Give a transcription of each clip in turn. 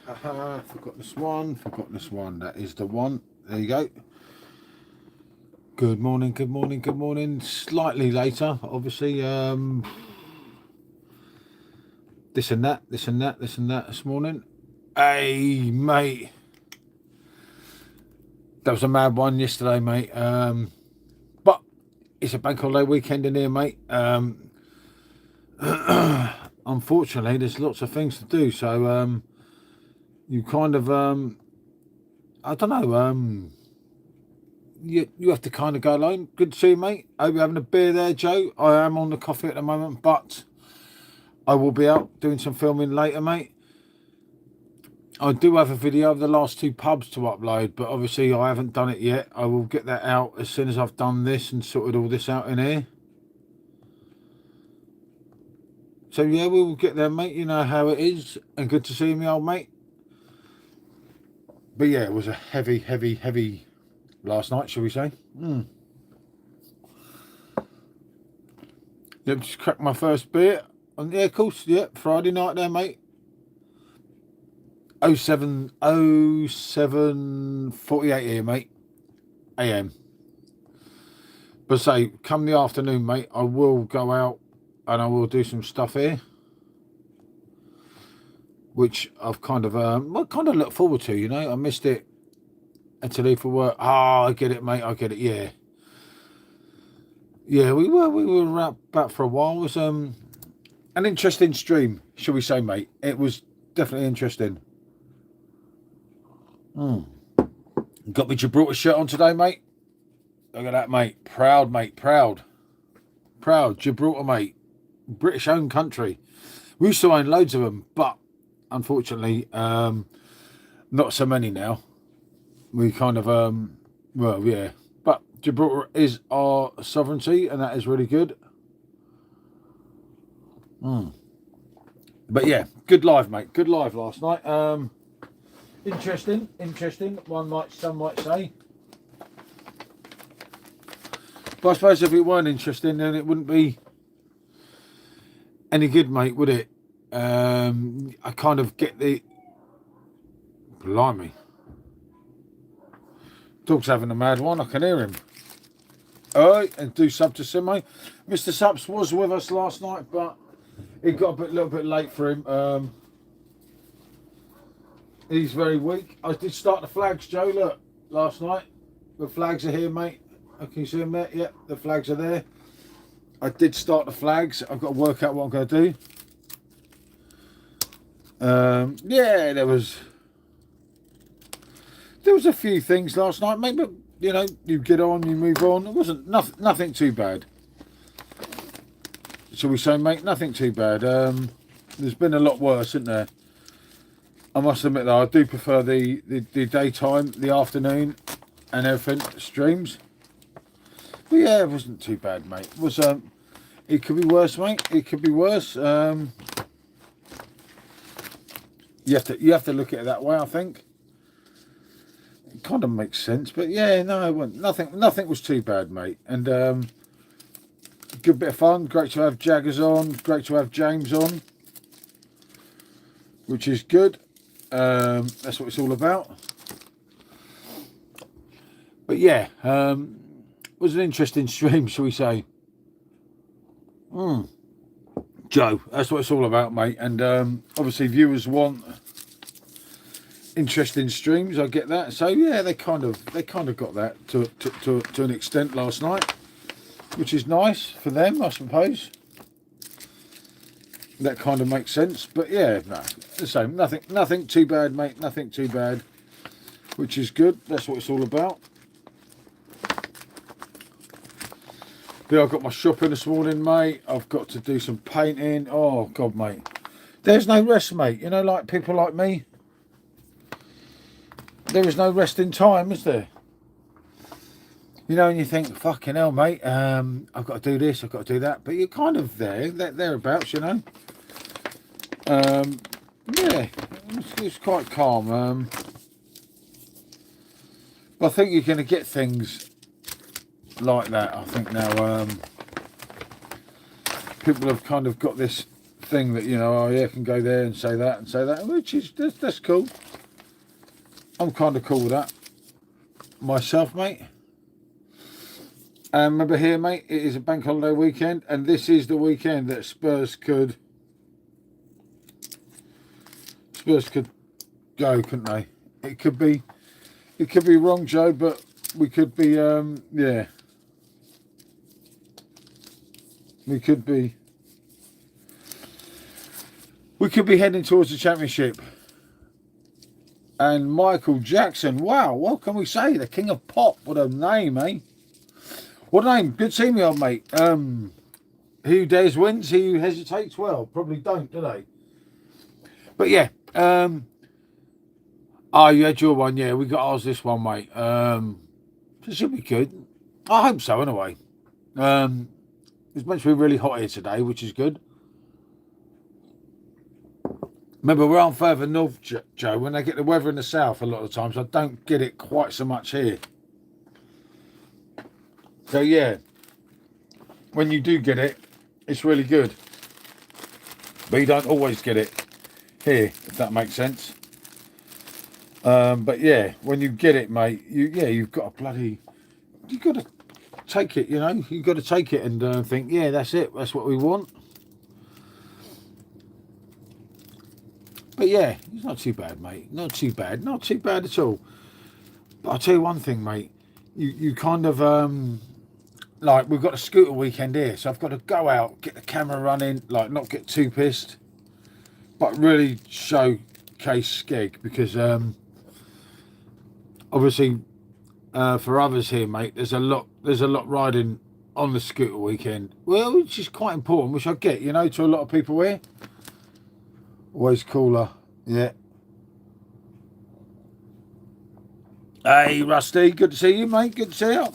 Forgot this one. Forgot this one. That is the one. There you go. Good morning. Good morning. Good morning. Slightly later, obviously. This and that. This and that. This and that this morning. Hey, mate. That was a mad one yesterday, mate. But it's a bank holiday weekend in here, mate. Unfortunately, there's lots of things to do, so you kind of I don't know, you have to kind of go alone. Good to see you, mate. Hope you're having a beer there, Joe. I am on the coffee at the moment, but I will be out doing some filming later, mate. I do have a video of the last two pubs to upload, but obviously I haven't done it yet. I will get that out as soon as I've done this and sorted all this out in here. So yeah, we will get there, mate. You know how it is. And good to see me, old mate. But yeah, it was a heavy last night, shall we say. Yep, just cracked my first beer. And yeah, of course, yeah, Friday night there, mate. 07:48 here, mate. AM. But say, come the afternoon, mate, I will go out and I will do some stuff here, which I've kind of looked forward to. You know, I missed it until leave for work. I get it, mate. I get it. Yeah. We were about for a while. It was an interesting stream, shall we say, mate? It was definitely interesting. Got my Gibraltar shirt on today, mate. Look at that, mate. Proud, mate. Proud. Gibraltar, mate. British owned country. We used to own loads of them, but unfortunately, not so many now. We kind of, well, yeah. But Gibraltar is our sovereignty, and that is really good. But yeah, good live, mate. Good live last night. Interesting. Some might say. But I suppose if it weren't interesting, then it wouldn't be any good, mate, would it? I kind of get the... Blimey. Dog's having a mad one. I can hear him. Alright, and do sub to Simo. Mr. Subs was with us last night, but it got a little bit late for him. He's very weak. I did start the flags, Joe, look, last night. The flags are here, mate. Can you see them there? Yep, the flags are there. I did start the flags. I've got to work out what I'm going to do. Yeah, there was a few things last night, mate, but you know, you get on, you move on. It wasn't nothing too bad. Shall we say, mate? Nothing too bad. There's been a lot worse, isn't there? I must admit though, I do prefer the daytime, the afternoon, and everything streams. But yeah, it wasn't too bad, mate. It was it could be worse, mate. It could be worse. You have to look at it that way, I think. It kind of makes sense, but yeah, no, it wasn't. Nothing was too bad, mate. And good bit of fun. Great to have Jaggers on. Great to have James on, which is good. That's what it's all about. But yeah, it was an interesting stream, shall we say. Joe, that's what it's all about, mate. And obviously viewers want interesting streams, I get that. So yeah, they kind of got that to an extent last night, which is nice for them, I suppose. That kind of makes sense. But yeah, no, the same. Nothing too bad, mate. Nothing too bad, which is good. That's what it's all about. Yeah, I've got my shopping this morning, mate. I've got to do some painting. Oh God, mate. There's no rest, mate. You know, like people like me. There is no rest in time, is there? You know, and you think, fucking hell, mate, I've got to do this, I've got to do that. But you're kind of thereabouts, you know. Yeah, it's quite calm. But I think you're going to get things like that. I think now people have kind of got this thing that, you know, oh yeah, I can go there and say that, which is, that's cool. I'm kind of cool with that myself, mate. And remember here, mate, it is a bank holiday weekend, and this is the weekend that Spurs could go, couldn't they? It could be wrong, Joe, but we could be, yeah, we could be heading towards the championship. And Michael Jackson, wow, what can we say? The king of pop, what a name, eh? What a name. Good seeing you, old mate. He who dares wins, he who hesitates, well, probably don't, do they? But yeah, oh, you had your one, yeah, we got ours this one, mate. It should be good. I hope so, anyway. It's meant to be really hot here today, which is good. Remember, we're on further north, Joe. When they get the weather in the south, a lot of times, I don't get it quite so much here. So, yeah, when you do get it, it's really good. But you don't always get it here, if that makes sense. But, yeah, when you get it, mate, you've got to take it, you know. You've got to take it and think, yeah, that's it. That's what we want. But yeah, it's not too bad, mate. Not too bad. Not too bad at all. But I'll tell you one thing, mate. You kind of, like, we've got a scooter weekend here. So I've got to go out, get the camera running, like, not get too pissed. But really showcase Skeg. Because, obviously, for others here, mate, there's a lot riding on the scooter weekend. Well, which is quite important, which I get, you know, to a lot of people here. Always cooler, yeah. Hey, Rusty, good to see you, mate. Good to see you.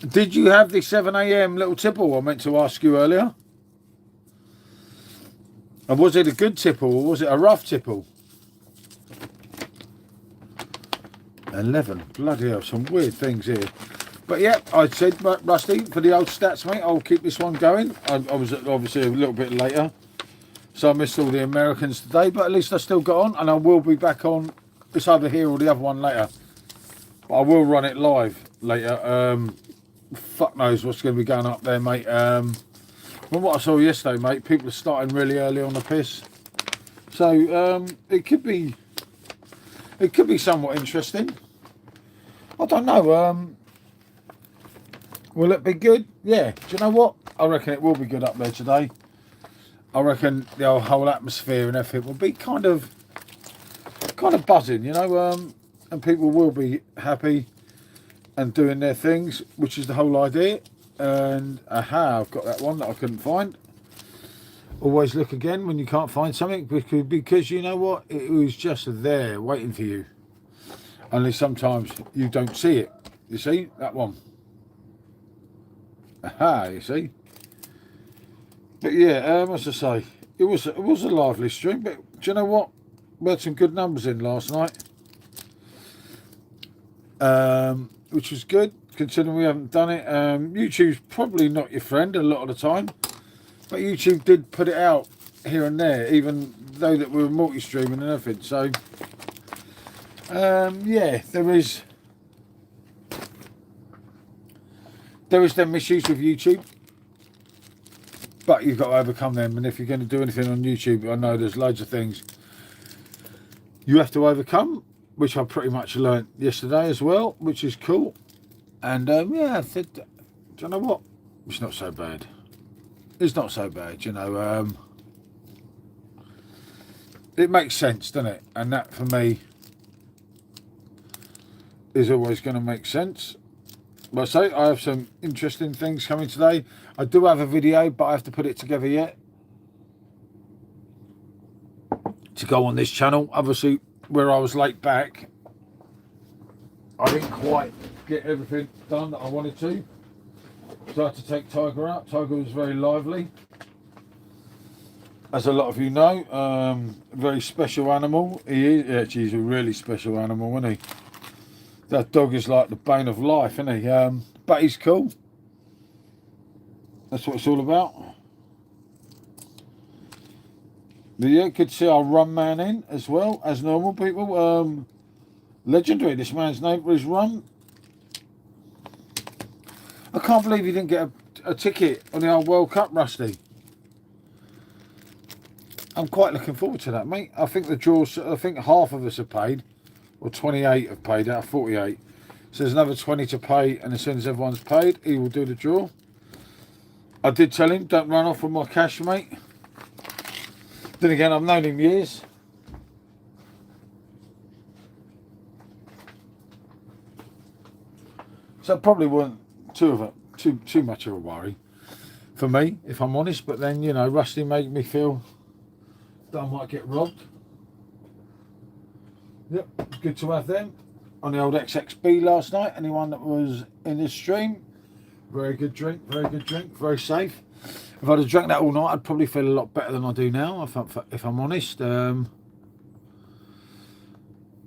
Did you have the 7 AM little tipple I meant to ask you earlier? And was it a good tipple or was it a rough tipple? 11, bloody hell, some weird things here. But yeah, I said, Rusty, for the old stats, mate, I'll keep this one going. I was obviously a little bit later. So I missed all the Americans today, but at least I still got on, and I will be back on this over here or the other one later. But I will run it live later. Fuck knows what's going to be going up there, mate. From what I saw yesterday, mate, people are starting really early on the piss. So it could be somewhat interesting. I don't know. Will it be good? Yeah. Do you know what? I reckon it will be good up there today. I reckon the whole atmosphere and everything will be kind of buzzing, you know, and people will be happy and doing their things, which is the whole idea. And aha, I've got that one that I couldn't find. Always look again when you can't find something, because you know what, it was just there waiting for you. Only sometimes you don't see it. You see that one? Aha, you see. But yeah, as I say, it was a lively stream. But do you know what? We had some good numbers in last night, which was good considering we haven't done it. YouTube's probably not your friend a lot of the time, but YouTube did put it out here and there, even though that we were multi-streaming and everything. So yeah, there is them issues with YouTube. But you've got to overcome them, and if you're going to do anything on YouTube, I know there's loads of things you have to overcome, which I pretty much learnt yesterday as well, which is cool. And yeah, I said, do you know what? It's not so bad. It's not so bad, you know. It makes sense, doesn't it? And that for me is always going to make sense. But I say I have some interesting things coming today. I do have a video, but I have to put it together yet to go on this channel. Obviously, where I was late back, I didn't quite get everything done that I wanted to. So I had to take Tiger out. Tiger was very lively, as a lot of you know. Very special animal. He is actually, he's a really special animal, isn't he? That dog is like the bane of life, isn't he? But he's cool. That's what it's all about. But yeah, good to see our run man in as well, as normal people. Legendary, this man's name for his run. I can't believe he didn't get a ticket on the old World Cup, Rusty. I'm quite looking forward to that, mate. I think the draws, I think half of us have paid, or 28 have paid out of 48. So there's another 20 to pay, and as soon as everyone's paid, he will do the draw. I did tell him, don't run off with my cash, mate. Then again, I've known him years. So it probably weren't too much of a worry for me, if I'm honest. But then, you know, Rusty made me feel that I might get robbed. Yep, good to have them on the old XXB last night. Anyone that was in this stream, very good drink, very safe. If I'd have drank that all night, I'd probably feel a lot better than I do now, if I'm honest. But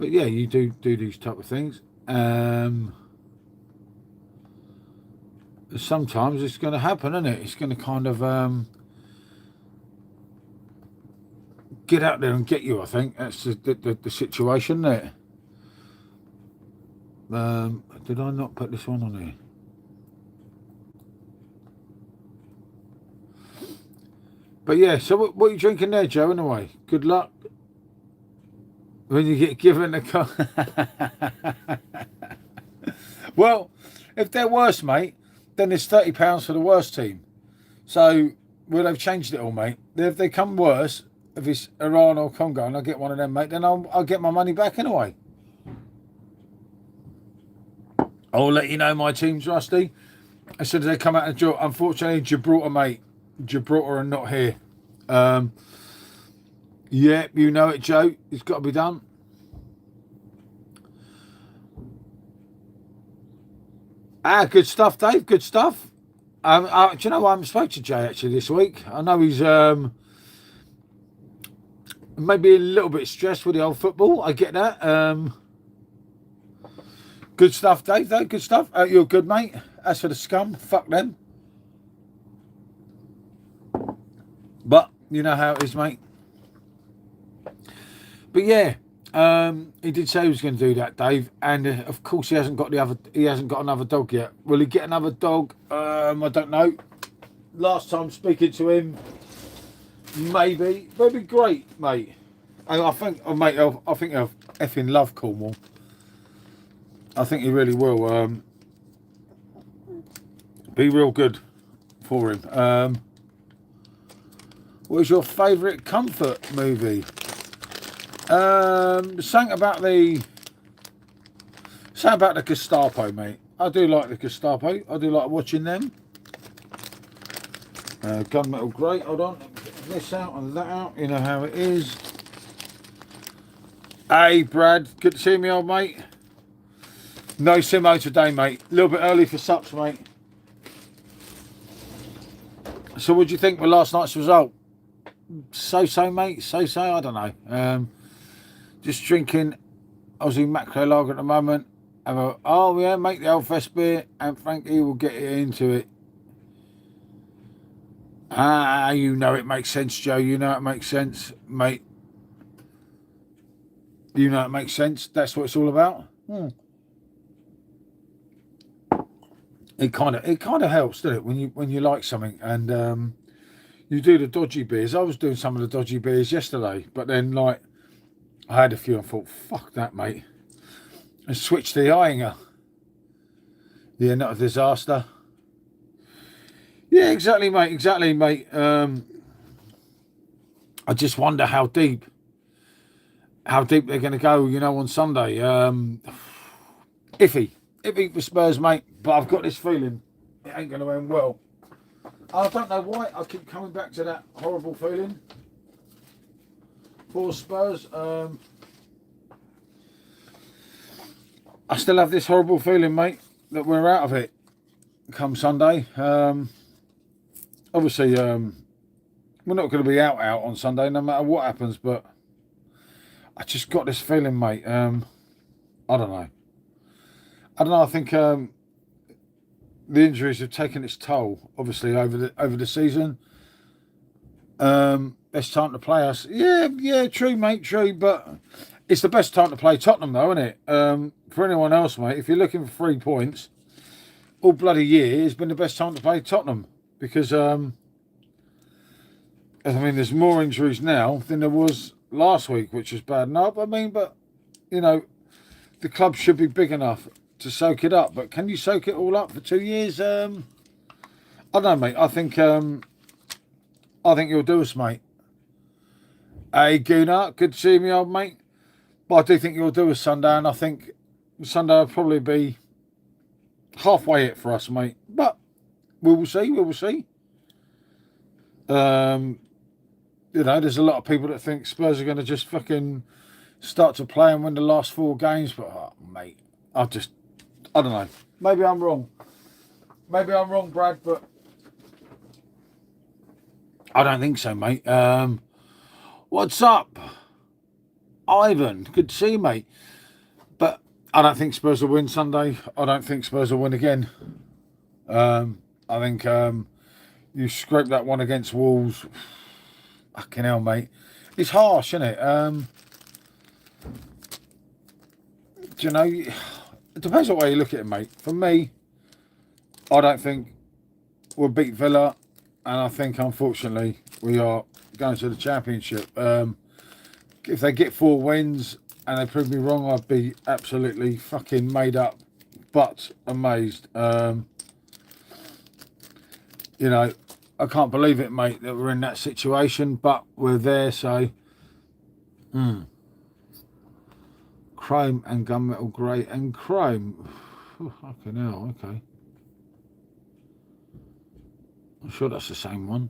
yeah, you do these type of things. Sometimes it's going to happen, isn't it? It's going to kind of get out there and get you, I think. That's the situation there. Did I not put this one on here? But yeah, so what are you drinking there, Joe, anyway? Good luck when you get given the car. Well, if they're worse, mate, then there's £30 for the worst team. So, well, they've changed it all, mate. If they come worse, if it's Iran or Congo and I get one of them, mate, then I'll get my money back anyway. I'll let you know my team's, Rusty, as soon as they come out of draw. Unfortunately, Gibraltar, mate. Gibraltar are not here. Yeah, you know it, Joe. It's got to be done. Good stuff, Dave. Good stuff. Do you know, I haven't spoke to Jay actually this week. I know he's maybe a little bit stressed with the old football. I get that. Good stuff, Dave, though. Good stuff. You're good, mate. As for the scum, fuck them. But you know how it is, mate. But yeah, he did say he was going to do that, Dave. And of course, he hasn't got another dog yet. Will he get another dog? I don't know. Last time speaking to him, maybe. But it'd be great, mate. And I think I'll effing love Cornwall. I think he really will. Be real good for him. What is your favourite comfort movie? Something about the Gestapo, mate. I do like the Gestapo. I do like watching them. Gunmetal Grey. Hold on. Get this out and that out. You know how it is. Hey, Brad. Good to see me, old mate. No Simo today, mate. A little bit early for sups, mate. So what do you think of last night's result? So, mate. So. I don't know. Just drinking Aussie macro lager at the moment. Oh yeah, make the old fest beer, and Thankyou will get into it. You know it makes sense, Joe. You know it makes sense, mate. You know it makes sense. That's what it's all about. It kind of helps, doesn't it, when you like something and you do the dodgy beers. I was doing some of the dodgy beers yesterday, but then like I had a few and thought, fuck that, mate, and switched to the Iyinger. Yeah, not a disaster. Yeah, exactly, mate. Exactly, mate. I just wonder how deep they're going to go, you know, on Sunday. Iffy for Spurs, mate. But I've got this feeling it ain't going to end well. I don't know why. I keep coming back to that horrible feeling for Spurs. I still have this horrible feeling, mate, that we're out of it come Sunday. Obviously, we're not going to be out on Sunday no matter what happens, but I just got this feeling, mate. I don't know. I think the injuries have taken its toll, obviously, over the season. Best time to play us. Yeah, true, mate, true. But it's the best time to play Tottenham, though, isn't it? For anyone else, mate, if you're looking for 3 points, all bloody year, it's been the best time to play Tottenham. Because, I mean, there's more injuries now than there was last week, which is bad enough. I mean, but, you know, the club should be big enough to soak it up. But can you soak it all up for 2 years? I don't know, mate. I think you'll do us, mate. Hey, Gooner, good to see me, old mate. But I do think you'll do us Sunday, and I think Sunday will probably be halfway it for us, mate. But we will see. We will see. You know, there's a lot of people that think Spurs are going to just fucking start to play and win the last 4 games. But, mate, I don't know. Maybe I'm wrong. Maybe I'm wrong, Brad, but I don't think so, mate. What's up, Ivan? Good to see you, mate. But I don't think Spurs will win Sunday. I don't think Spurs will win again. I think you scrape that one against Wolves. Fucking hell, mate. It's harsh, isn't it? Do you know, it depends on the way you look at it, mate. For me, I don't think we'll beat Villa. And I think, unfortunately, we are going to the Championship. If they get 4 wins and they prove me wrong, I'd be absolutely fucking made up, but amazed. You know, I can't believe it, mate, that we're in that situation, but we're there, so... Chrome and gunmetal grey and chrome. Fucking hell, okay. I'm sure that's the same one.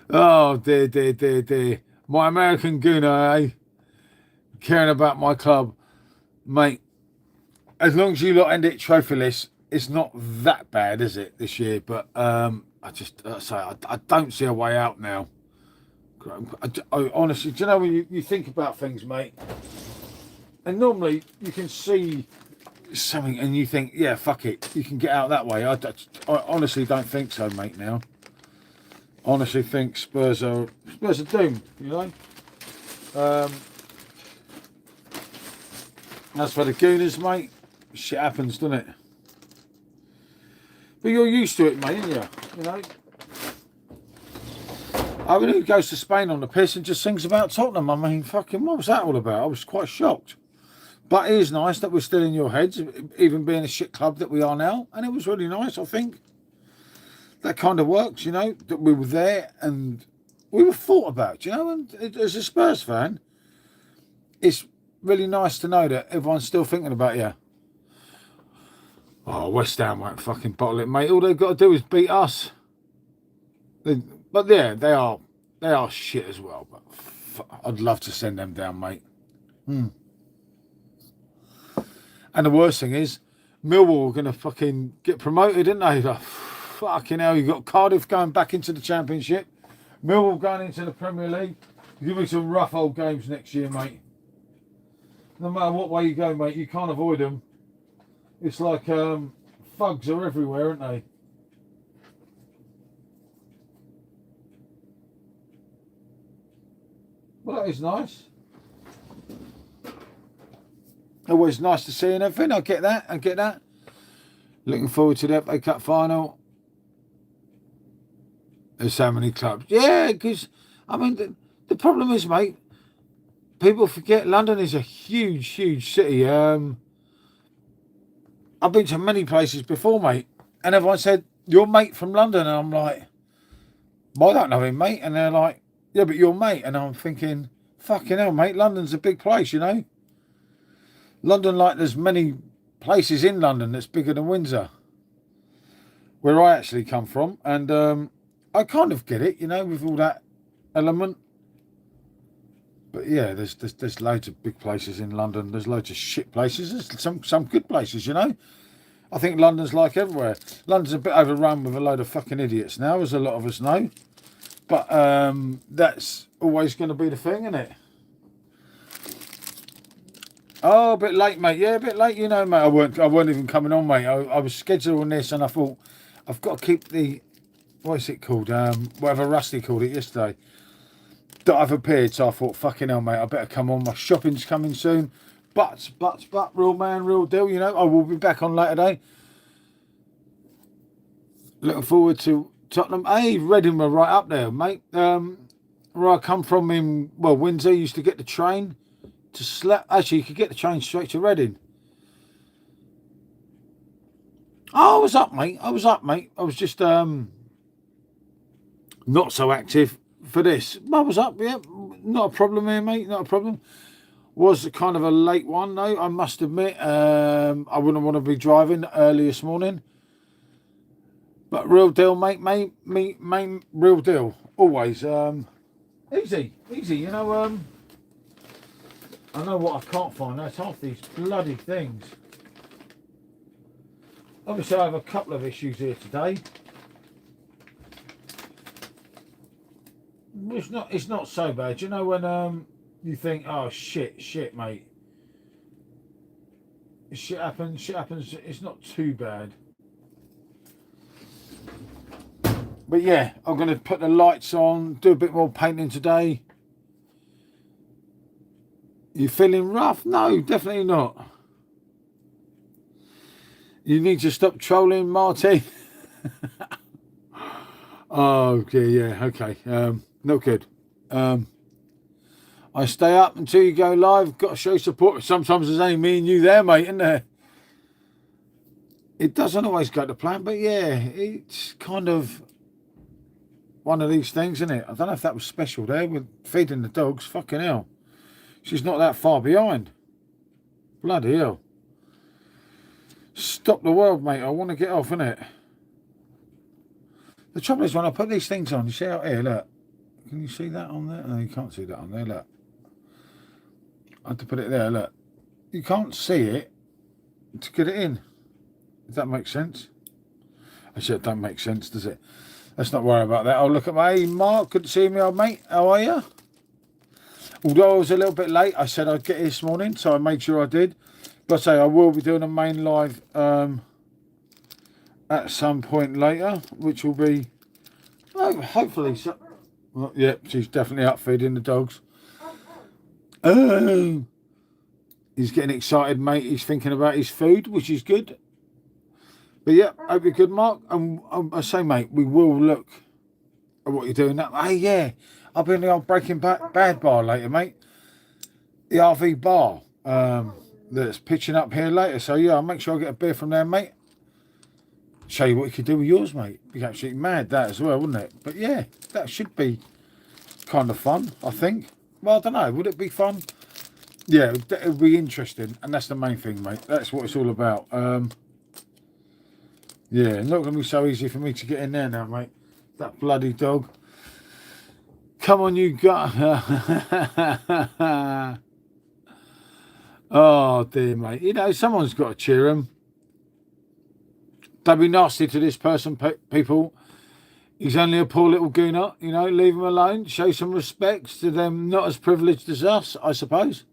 Oh, dear. My American Gooner, eh? Caring about my club. Mate, as long as you lot end it trophyless, it's not that bad, is it, this year? But I don't see a way out now. I honestly, do you know when you think about things, mate? And normally you can see something and you think, yeah, fuck it, you can get out that way. I honestly don't think so, mate, now. Honestly think Spurs are doomed, you know. As for the Gooners, mate, shit happens, doesn't it? But you're used to it, mate, aren't you? You know. I mean, who goes to Spain on the piss and just sings about Tottenham? I mean, fucking, what was that all about? I was quite shocked. But it is nice that we're still in your heads, even being a shit club that we are now. And it was really nice, I think. That kind of works, you know, that we were there and we were thought about, you know. And as a Spurs fan, it's really nice to know that everyone's still thinking about you. Oh, West Ham won't fucking bottle it, mate. All they've got to do is beat us. But yeah, they are shit as well. But I'd love to send them down, mate. And the worst thing is, Millwall are going to fucking get promoted, aren't they? Like, fucking hell, you've got Cardiff going back into the Championship. Millwall going into the Premier League. Give me some rough old games next year, mate. No matter what way you go, mate, you can't avoid them. It's like thugs are everywhere, aren't they? Well, that is nice. Always nice to see and everything. I get that. Looking forward to the FA Cup final. There's so many clubs. Yeah, because, I mean, the problem is, mate, people forget London is a huge, huge city. I've been to many places before, mate, and everyone said, you're mate from London. And I'm like, well, I don't know him, mate. And they're like, yeah, but you're mate. And I'm thinking, fucking hell, mate, London's a big place, you know. London, like, there's many places in London that's bigger than Windsor, where I actually come from. And I kind of get it, you know, with all that element. But yeah, there's loads of big places in London. There's loads of shit places. There's some good places, you know. I think London's like everywhere. London's a bit overrun with a load of fucking idiots now, as a lot of us know. But that's always going to be the thing, isn't it? Oh, a bit late, mate. Yeah, a bit late. You know, mate. I weren't even coming on, mate. I was scheduling this, and I thought I've got to keep the what's it called? Whatever Rusty called it yesterday. That I've appeared, so I thought, fucking hell, mate. I better come on. My shopping's coming soon. But, real man, real deal. You know, I will be back on later today. Looking forward to Tottenham. Hey, Reading were right up there, mate. Where I come from in Windsor, used to get the train to Slap. Actually, you could get the train straight to Reading. Oh, I was up, mate. I was just not so active for this. I was up, yeah. Not a problem here, mate. Not a problem. Was kind of a late one, though, I must admit. I wouldn't want to be driving early this morning. But real deal, mate. Real deal. Always. Easy. You know, I know what I can't find. That's half these bloody things. Obviously, I have a couple of issues here today. It's not so bad. You know when you think, oh shit, mate. Shit happens. It's not too bad. But yeah, I'm going to put the lights on, do a bit more painting today. You feeling rough? No, definitely not. You need to stop trolling, Marty. Oh, okay, yeah, okay. Not good. I stay up until you go live. Got to show support. Sometimes there's only me and you there, mate, isn't there? It doesn't always go to plan, but yeah, it's kind of one of these things, isn't it? I don't know if that was special there with feeding the dogs. Fucking hell. She's not that far behind. Bloody hell. Stop the world, mate. I want to get off, innit? The trouble is when I put these things on, you see out here, look. Can you see that on there? No, you can't see that on there, look. I have to put it there, look. You can't see it to get it in. If that makes sense. Actually, it don't make sense, does it? Let's not worry about that. I'll look at my... Hey, Mark, good to see me, old mate. How are you? Although I was a little bit late, I said I'd get here this morning, so I made sure I did. But I say I will be doing a main live at some point later, which will be hopefully. Well, yeah, she's definitely up feeding the dogs. He's getting excited, mate. He's thinking about his food, which is good. But yeah, hope you're good, Mark. And I say, mate, we will look at what you're doing now. Hey, yeah, I'll be in the old Breaking Bad bar later, mate. The RV bar that's pitching up here later. So yeah, I'll make sure I get a beer from there, mate. Show you what you could do with yours, mate. Be absolutely mad that as well, wouldn't it? But yeah, that should be kind of fun, I think. Well, I don't know. Would it be fun? Yeah, it would be interesting, and that's the main thing, mate. That's what it's all about. Yeah, not going to be so easy for me to get in there now, mate. That bloody dog. Come on, you guys. Oh, dear, mate. You know, someone's got to cheer him. Don't be nasty to this person, people. He's only a poor little gooner, you know, leave him alone. Show some respect to them not as privileged as us, I suppose.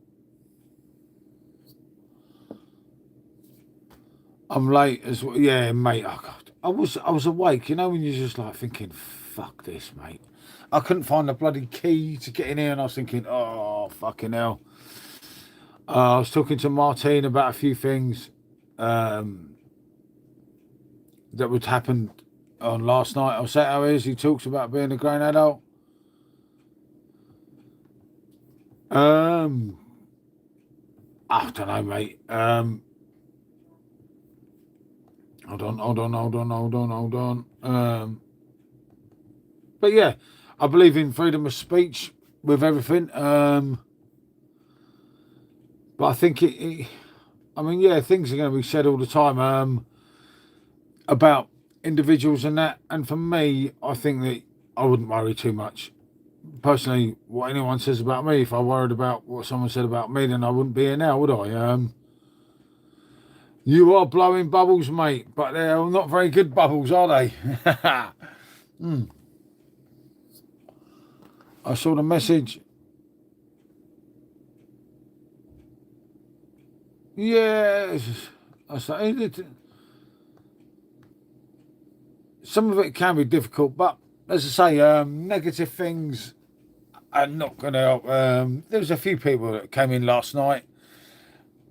I'm late as well. Yeah, mate. Oh, God. I was awake, you know, when you're just like thinking, fuck this, mate. I couldn't find the bloody key to get in here, and I was thinking, oh, fucking hell. I was talking to Martine about a few things that would happen on last night. I'll say how it is. He talks about being a grown adult. I don't know, mate. Hold on. But yeah, I believe in freedom of speech with everything. But I think I mean, yeah, things are going to be said all the time about individuals and that. And for me, I think that I wouldn't worry too much. Personally, what anyone says about me, if I worried about what someone said about me, then I wouldn't be here now, would I? You are blowing bubbles, mate, but they're not very good bubbles, are they? I saw the message. Yeah, I say some of it can be difficult, but as I say, negative things are not going to help. There was a few people that came in last night.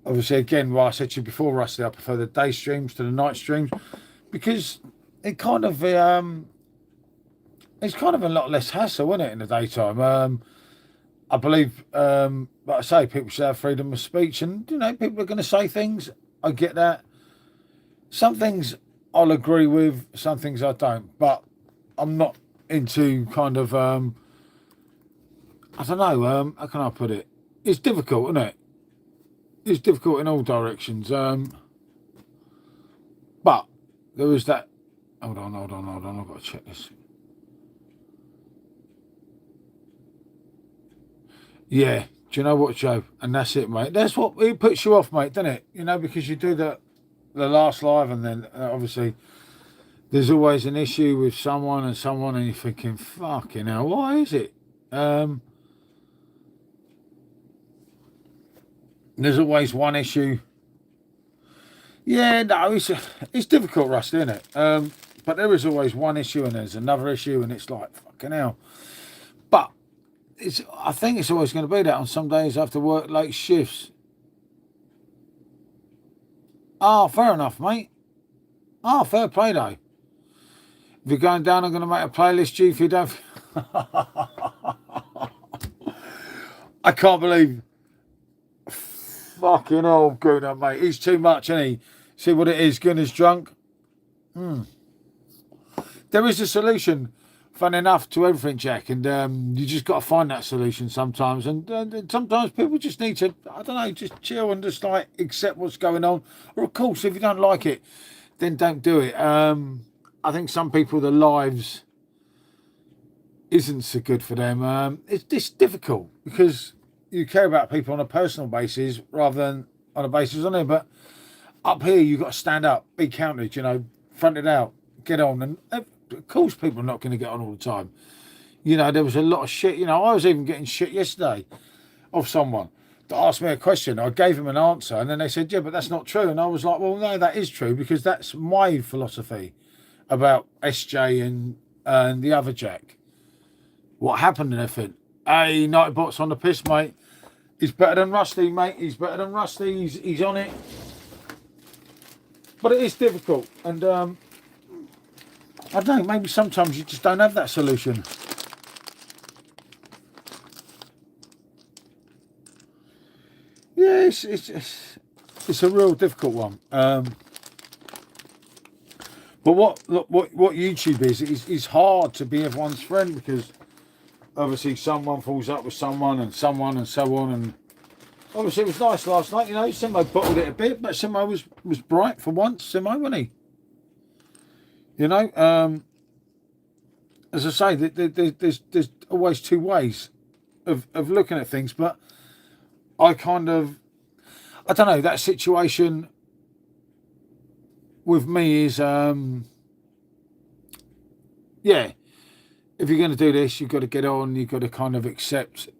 Obviously, again, what I said to you before, Rusty, I prefer the day streams to the night streams because it kind of it's kind of a lot less hassle, isn't it, in the daytime? I believe, like I say, people should have freedom of speech, and you know, people are going to say things. I get that. Some things I'll agree with, some things I don't, but I'm not into kind of I don't know. How can I put it? It's difficult, isn't it? It's difficult in all directions. But there is that. Hold on. I've got to check this. Yeah. Do you know what, Joe? And that's it, mate. That's what it puts you off, mate, doesn't it? You know, because you do the last live, and then obviously there's always an issue with someone, and you're thinking, fucking hell, why is it? There's always one issue. Yeah, no, it's difficult, Rusty, isn't it? But there is always one issue, and there's another issue, and it's like, fucking hell. But I think it's always going to be that on some days I have to work late shifts. Oh, fair enough, mate. Oh, fair play, though. If you're going down, I'm going to make a playlist, G, if you don't... I can't believe... Fucking hell, Gunnar, mate. He's too much, isn't he? See what it is, Gunnar's drunk? There is a solution, fun enough, to everything, Jack, and you just got to find that solution sometimes, and sometimes people just need to, I don't know, just chill and just like accept what's going on, or of course, if you don't like it, then don't do it. I think some people, their lives isn't so good for them. It's difficult because you care about people on a personal basis rather than on a basis on there. But up here, you've got to stand up, be counted, you know, front it out, get on. And of course, people are not going to get on all the time. You know, there was a lot of shit. You know, I was even getting shit yesterday off someone that asked me a question. I gave him an answer, and then they said, yeah, but that's not true. And I was like, well, no, that is true, because that's my philosophy about SJ and the other Jack. What happened and everything. Hey, Nightbot's on the piss, mate. He's better than Rusty, mate. He's better than Rusty. He's on it. But it is difficult. And I don't know, maybe sometimes you just don't have that solution. Yeah, it's a real difficult one. But what YouTube is hard to be everyone's friend, because obviously someone falls up with someone and so on, and obviously it was nice last night, you know. Simo bottled it a bit, but Simo was bright for once, Simo, wasn't he? You know, as I say, there's always two ways of looking at things, but I don't know, that situation with me is, yeah, if you're going to do this, you've got to get on, you've got to kind of accept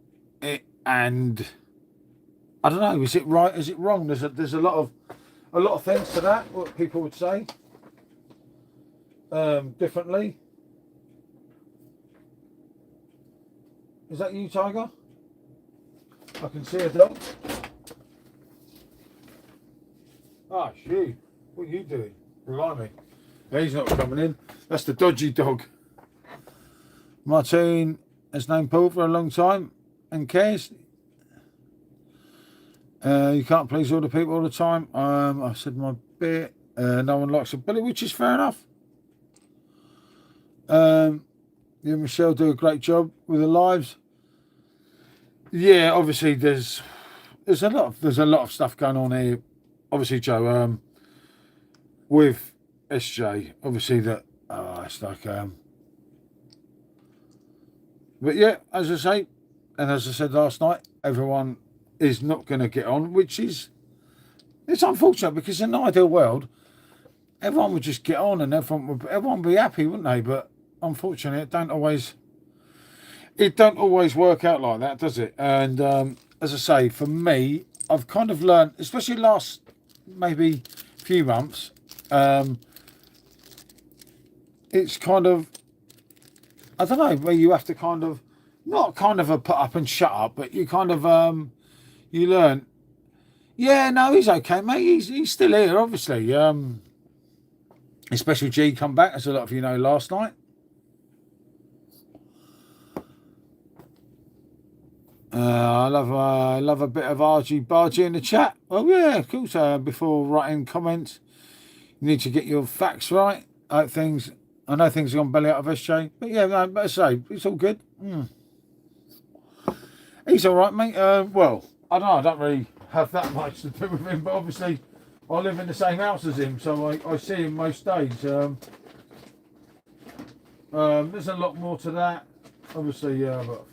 it, and I don't know, is it right, is it wrong? There's a lot of things to that, what people would say differently. Is that you, Tiger? I can see a dog. Ah, shoot. What are you doing? Blimey. He's not coming in. That's the dodgy dog. Martine has known Paul for a long time and cares. You can't please all the people all the time. I said my bit. No one likes a bully, which is fair enough. You and Michelle do a great job with the lives. Yeah, obviously there's a lot of stuff going on here. Obviously, Joe, with SJ, obviously that it's like but yeah, as I say, and as I said last night, everyone is not going to get on, which is, it's unfortunate, because in an ideal world, everyone would just get on and everyone would be happy, wouldn't they? But unfortunately, it don't always work out like that, does it? And as I say, for me, I've kind of learned, especially last maybe few months, it's kind of, I don't know, where you have to kind of, not kind of a put up and shut up, but you kind of, you learn, yeah, no, he's okay, mate. He's still here, obviously. Especially G come back, as a lot of you know, last night. I love a bit of argy bargy in the chat. Oh yeah, of course. Before writing comments, you need to get your facts right. I know things have gone belly out of SJ, but yeah, no, but I say it's all good. He's all right, mate. Well, I don't know. I don't really have that much to do with him, but obviously, I live in the same house as him, so I see him most days. There's a lot more to that, obviously, but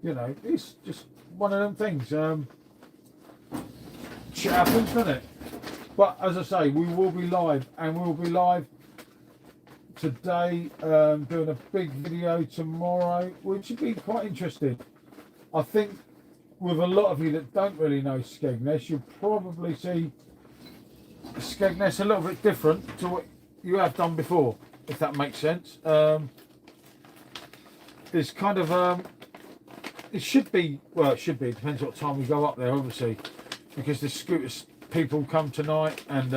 you know, it's just one of them things. Shit happens, doesn't it? But as I say, we will be live, and we'll be live today, doing a big video tomorrow, which should be quite interesting. I think with a lot of you that don't really know Skegness, you'll probably see Skegness a little bit different to what you have done before, if that makes sense. There's kind of, it should be, well, it should be, it depends what time we go up there, obviously, because the scooters people come tonight, and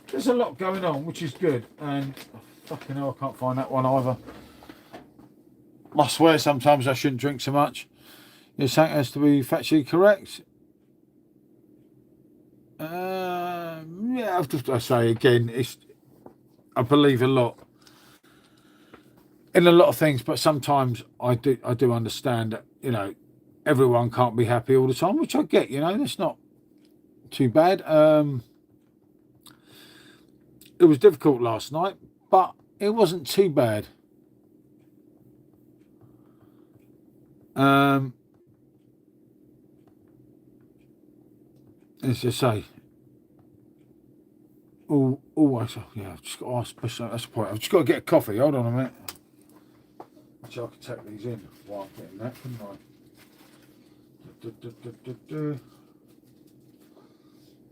there's a lot going on, which is good. And oh, fucking hell, I can't find that one either. I swear sometimes I shouldn't drink so much. Your saying has to be factually correct. Yeah, I say again, I believe a lot in a lot of things, but sometimes I do understand that, you know, everyone can't be happy all the time, which I get. You know, that's not too bad. It was difficult last night, but it wasn't too bad. As I say, always, yeah, I've just got to ask, that's the point. I've just got to get a coffee. Hold on a minute. Which I could take these in while I'm getting that, couldn't I?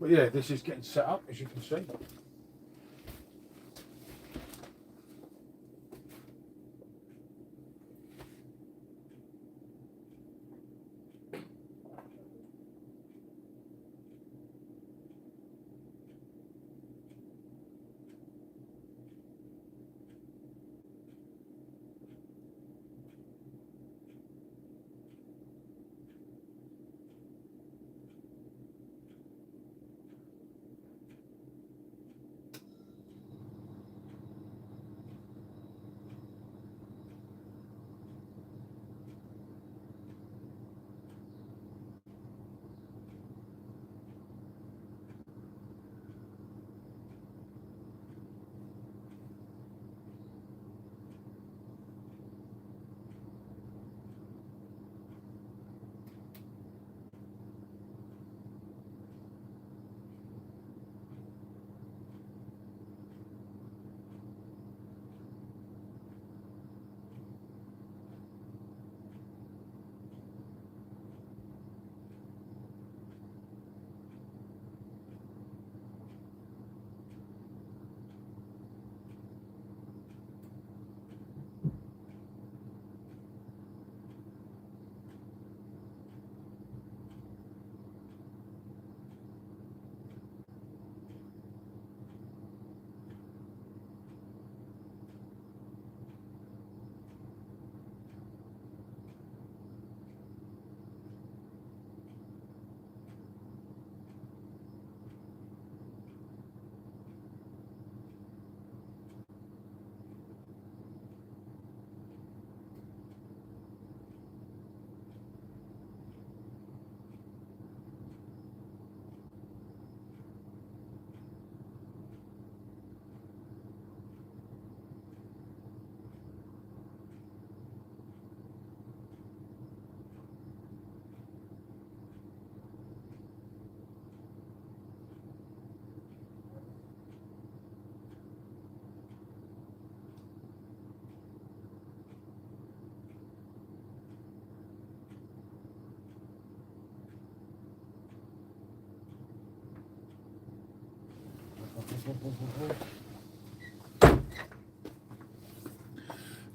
But yeah, this is getting set up, as you can see.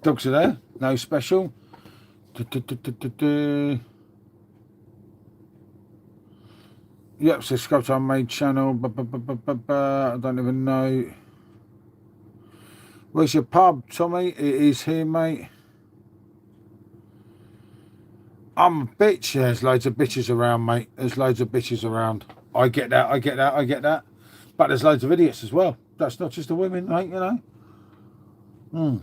Dogs are there, no special. Yep, subscribe to our main channel. I don't even know. Where's your pub, Tommy? It is here, mate. I'm a bitch. There's loads of bitches around, mate. There's loads of bitches around. I get that, I get that, I get that. But there's loads of idiots as well. That's not just the women, mate, you know.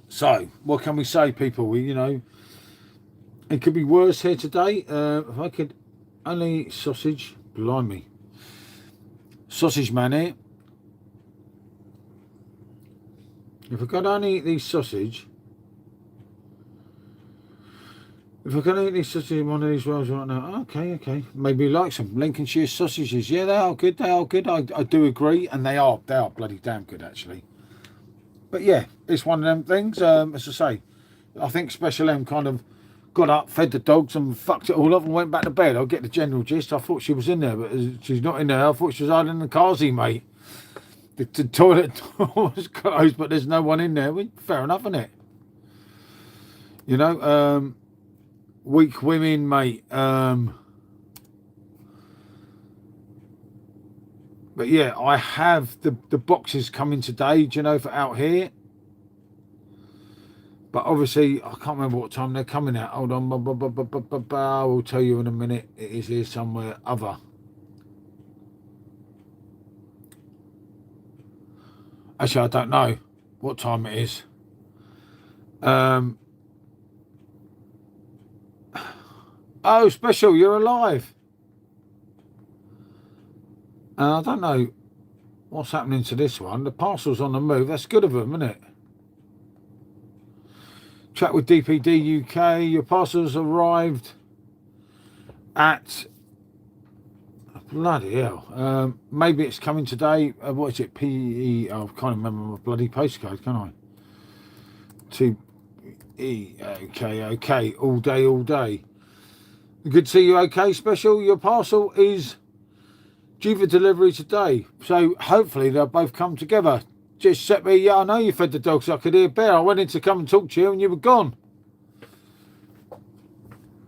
So, what can we say, people? We, you know, it could be worse here today. If I could only eat sausage, blimey. Sausage man here. If I could only eat these sausage. If I could eat these sausage in one of these worlds right now. Okay. Maybe you like some Lincolnshire sausages. Yeah, they are good. They are good. I do agree. And they are bloody damn good, actually. But yeah, it's one of them things. As I say, I think Special M kind of got up, fed the dogs and fucked it all up and went back to bed. I'll get the general gist. I thought she was in there, but she's not in there. I thought she was hiding in the carsy, mate. The toilet door was closed, but there's no one in there. Fair enough, isn't it? You know, weak women, mate. But yeah, I have the boxes coming today, do you know, for out here. But obviously, I can't remember what time they're coming out. Hold on. I will tell you in a minute. It is here somewhere other. Actually, I don't know what time it is. Oh, Special, you're alive. I don't know what's happening to this one. The parcel's on the move. That's good of them, isn't it? Chat with DPD UK. Your parcel's arrived at... Bloody hell. Maybe it's coming today. What is it? PE... I can't remember my bloody postcode, can I? 2E. Okay. All day. Good to see you, okay, Special. Your parcel is due for delivery today. So hopefully they'll both come together. Just set me, yeah, I know you fed the dogs. I could hear Bear. I went in to come and talk to you and you were gone.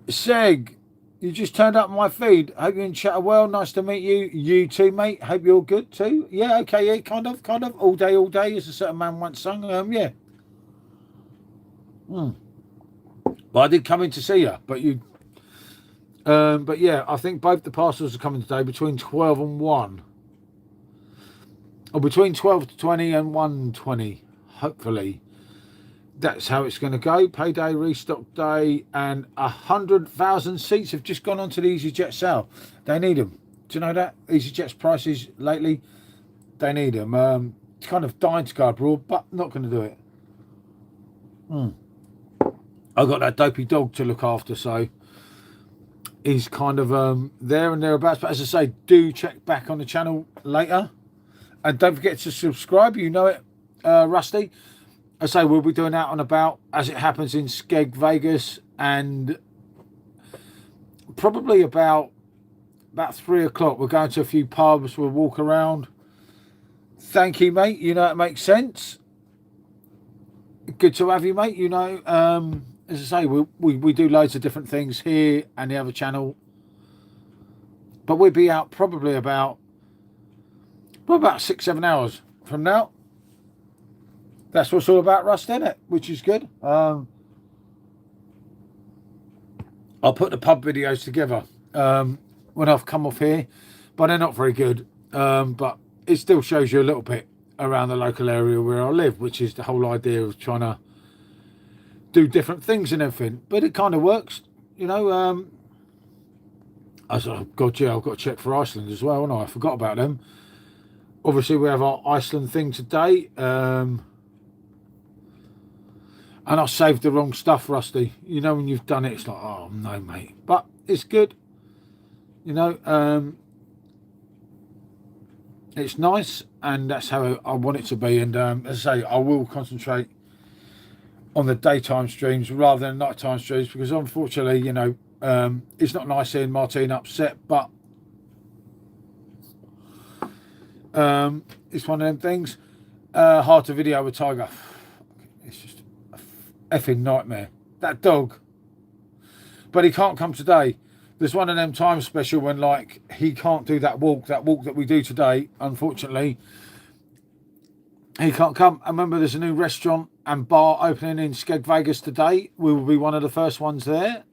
Seg, you just turned up my feed. Hope you're in chat well. Nice to meet you. You too, mate. Hope you're good too. Yeah, okay, yeah, kind of. All day, as a certain man once sung. Yeah. But I did come in to see you, but you... but yeah, I think both the parcels are coming today between 12 and 1. Or between 12:20 and 1:20, hopefully. That's how it's going to go. Payday, restock day, and 100,000 seats have just gone onto the EasyJet sale. They need them. Do you know that? EasyJet's prices lately, they need them. It's kind of dying to go abroad, but not going to do it. I've got that dopey dog to look after, so he's kind of there and thereabouts. But as I say, do check back on the channel later. And don't forget to subscribe. You know it, Rusty. I say we'll be doing Out and About as it happens in Skegvegas, and probably about 3 o'clock. We're going to a few pubs. We'll walk around. Thank you, mate. You know it makes sense. Good to have you, mate. You know, as I say, we do loads of different things here and the other channel. But we'll be out probably about 6-7 hours from now. That's what it's all about, Rust, isn't it? Which is good. I'll put the pub videos together when I've come off here, but they're not very good. But it still shows you a little bit around the local area where I live, which is the whole idea of trying to do different things and everything. But it kind of works, you know. I've got to check for Iceland as well, and I forgot about them. Obviously, we have our Iceland thing today. And I saved the wrong stuff, Rusty. You know, when you've done it, it's like, oh, no, mate. But it's good. You know, it's nice, and that's how I want it to be. And as I say, I will concentrate on the daytime streams rather than nighttime streams, because unfortunately, you know, it's not nice seeing Martine upset, but It's one of them things. Hard to video with Tiger. It's just a effing nightmare. That dog. But he can't come today. There's one of them times special when, like, he can't do that walk that we do today, unfortunately. He can't come. I remember there's a new restaurant and bar opening in skegvegas today. We will be one of the first ones there.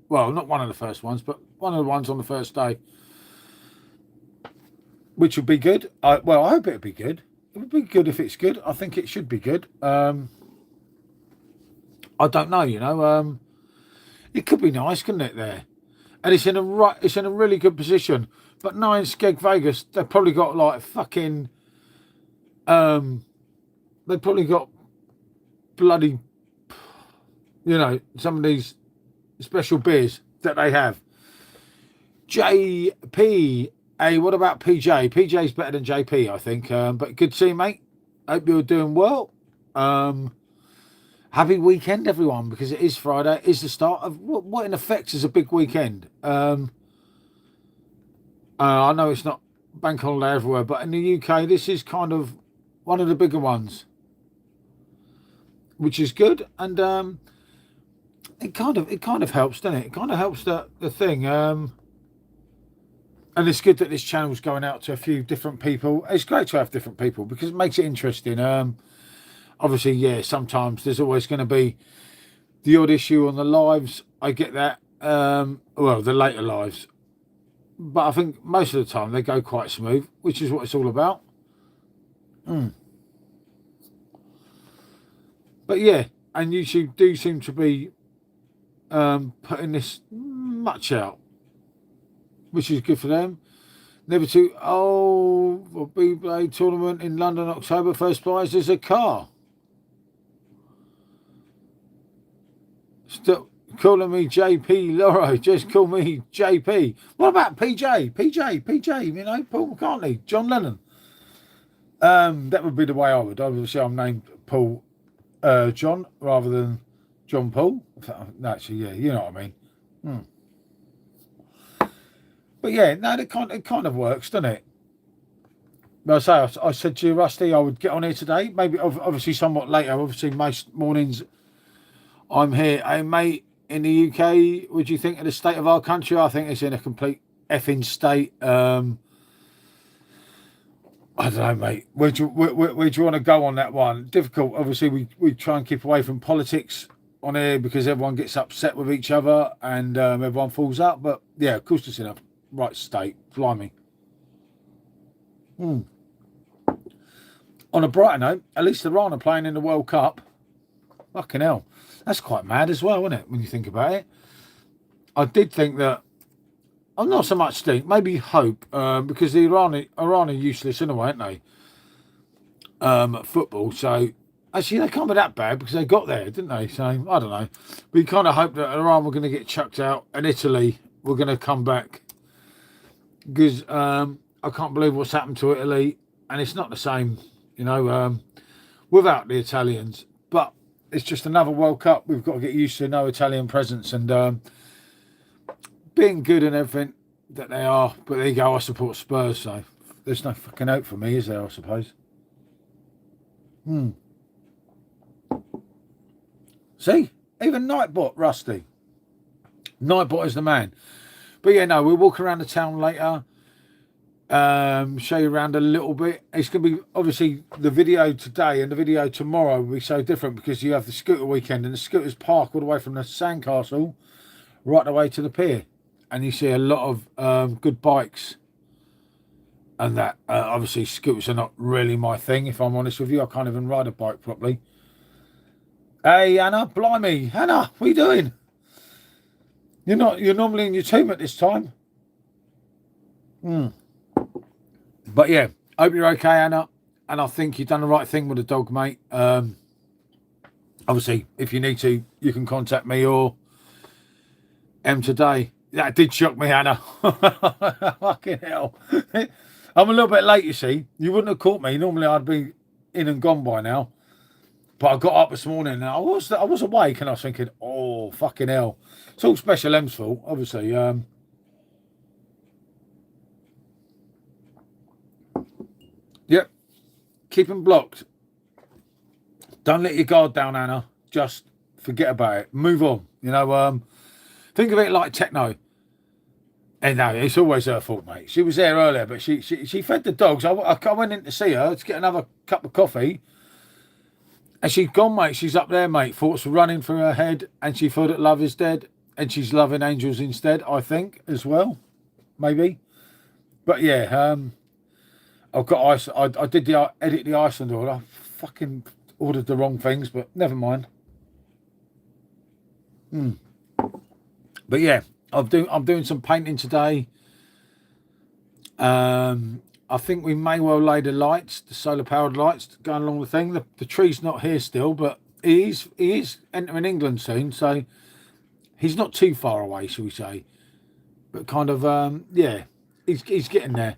Well, not one of the first ones, but one of the ones on the first day. Which would be good. Well, I hope it would be good. It would be good if it's good. I think it should be good. I don't know, you know. It could be nice, couldn't it, there? And it's in a really good position. But knowing skegvegas, they've probably got like fucking they've probably got bloody, you know, some of these special beers that they have. JP. Hey, what about PJ? PJ's better than JP, I think. But good to see you, mate. Hope you're doing well. Happy weekend, everyone, because it is Friday. It is the start of what in effect is a big weekend. I know it's not bank holiday everywhere, but in the UK, this is kind of one of the bigger ones, which is good. And it kind of helps, doesn't it? It kind of helps the thing. And it's good that this channel's going out to a few different people. It's great to have different people because it makes it interesting. Obviously, yeah, sometimes there's always going to be the odd issue on the lives. I get that. Well, the later lives. But I think most of the time they go quite smooth, which is what it's all about. But yeah, and YouTube do seem to be putting this much out, which is good for them. Never to FB Blade tournament in London, October. First prize is a car. Stop calling me JP Loro. Just call me JP. What about PJ? PJ. You know, Paul McCartney, John Lennon. That would be the way I would. Obviously, I'm named Paul John rather than John Paul. No, actually, yeah, you know what I mean. But yeah, no, it kind of works, doesn't it? But I said to you, Rusty, I would get on here today. Maybe obviously somewhat later. Obviously, most mornings I'm here. Hey, mate, in the UK, what do you think of the state of our country? I think it's in a complete effing state. I don't know, mate. Where do you want to go on that one? Difficult. Obviously, we try and keep away from politics on here because everyone gets upset with each other and everyone falls out. But yeah, of course, it's in a right state. Blimey. On a brighter note, at least Iran are playing in the World Cup. Fucking hell. That's quite mad as well, isn't it, when you think about it? I did think that, I'm not so much think, maybe hope, because the Iran are useless anyway, aren't they? At football, so actually they can't be that bad because they got there, didn't they? So, I don't know. We kind of hope that Iran were going to get chucked out and Italy were going to come back. Because I can't believe what's happened to Italy, and it's not the same, you know, without the Italians. But it's just another World Cup. We've got to get used to no Italian presence and being good and everything that they are. But there you go, I support Spurs, so there's no fucking hope for me, is there, I suppose? See? Even Nightbot, Rusty. Nightbot is the man. But yeah, no, we'll walk around the town later, show you around a little bit. It's going to be, obviously, the video today and the video tomorrow will be so different because you have the scooter weekend and the scooters park all the way from the sandcastle right away to the pier. And you see a lot of good bikes and that. Obviously, scooters are not really my thing, if I'm honest with you. I can't even ride a bike properly. Hey, Anna, blimey. Anna, what are you doing? You're normally in your team at this time. But yeah, hope you're okay, Anna. And I think you've done the right thing with the dog, mate. Obviously, if you need to, you can contact me or M today. That did shock me, Anna. Fucking hell. I'm a little bit late, you see. You wouldn't have caught me. Normally, I'd be in and gone by now. But I got up this morning and I was awake and I was thinking, oh, fucking hell. It's all Special M's fault, obviously. keep them blocked. Don't let your guard down, Anna. Just forget about it. Move on. You know, think of it like techno. And no, it's always her fault, mate. She was there earlier, but she fed the dogs. I went in to see her to get another cup of coffee. And she's gone, mate. She's up there, mate. Thoughts were running through her head. And she thought that love is dead. And she's loving angels instead, I think, as well. Maybe. But yeah, I've got ice. I did edit the Iceland order. I fucking ordered the wrong things, but never mind. But yeah, I'm doing some painting today. I think we may well lay the lights, the solar powered lights going along the thing. The tree's not here still, but he is entering England soon, so he's not too far away, shall we say? But kind of yeah, he's getting there.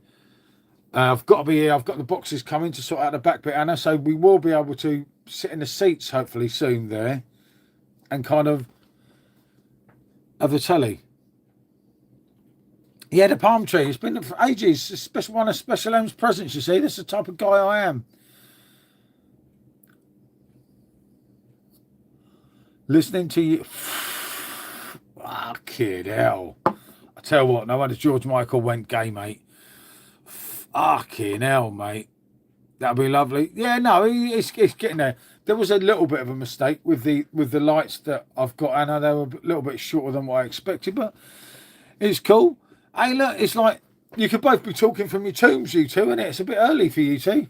I've got to be here. I've got the boxes coming to sort out the back bit, Anna, so we will be able to sit in the seats hopefully soon there, and kind of have the telly. Yeah, the palm tree. It's been for ages. It's one of Special M's presents, you see. That's the type of guy I am. Listening to you. Fucking hell. I tell you what, no wonder George Michael went gay, mate. Fucking hell, mate. That'd be lovely. Yeah, no, it's getting there. There was a little bit of a mistake with the lights that I've got, Anna. They were a little bit shorter than what I expected, but it's cool. Hey, look, it's like you could both be talking from your tombs, you two, innit? It's a bit early for you two.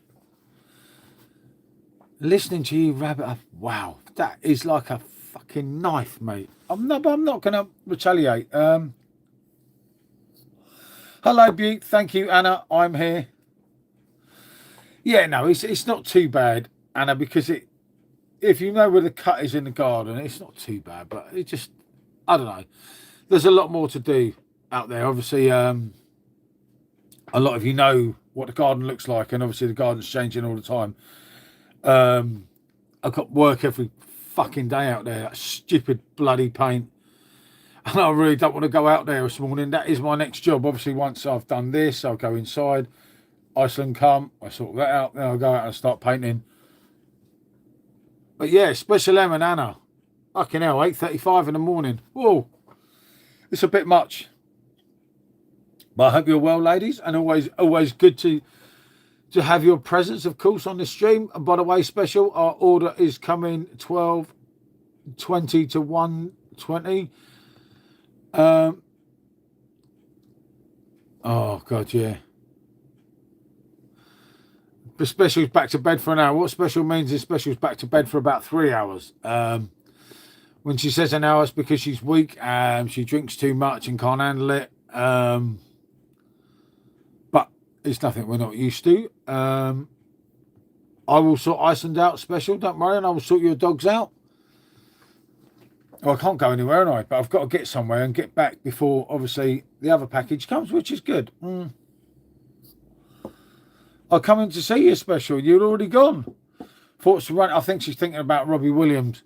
Listening to you rabbit up. Wow, that is like a fucking knife, mate. I'm not going to retaliate. Hello, Butte. Thank you, Anna. I'm here. Yeah, no, it's not too bad, Anna, because if you know where the cut is in the garden, it's not too bad, but it just, I don't know. There's a lot more to do out there. Obviously, a lot of you know what the garden looks like, and obviously the garden's changing all the time. I've got work every fucking day out there. That stupid bloody paint. And I really don't want to go out there this morning. That is my next job. Obviously, once I've done this, I'll go inside. Iceland come, I sort that out, then I'll go out and start painting. But yeah, Special M and Anna. Fucking hell, 8:35 in the morning. Whoa. It's a bit much. But I hope you're well, ladies, and always good to have your presence, of course, on the stream. And by the way, Special, our order is coming 12:20 to 1:20. Oh God, yeah. The Special's back to bed for an hour. What Special means is Special's back to bed for about 3 hours. When she says an hour, it's because she's weak. She drinks too much and can't handle it. But it's nothing we're not used to. I will sort Iceland out, Special. Don't worry, and I will sort your dogs out. Well, I can't go anywhere, am I? But I've got to get somewhere and get back before, obviously, the other package comes, which is good. I'll come in to see you, Special. You're already gone. Thoughts to run. I think she's thinking about Robbie Williams.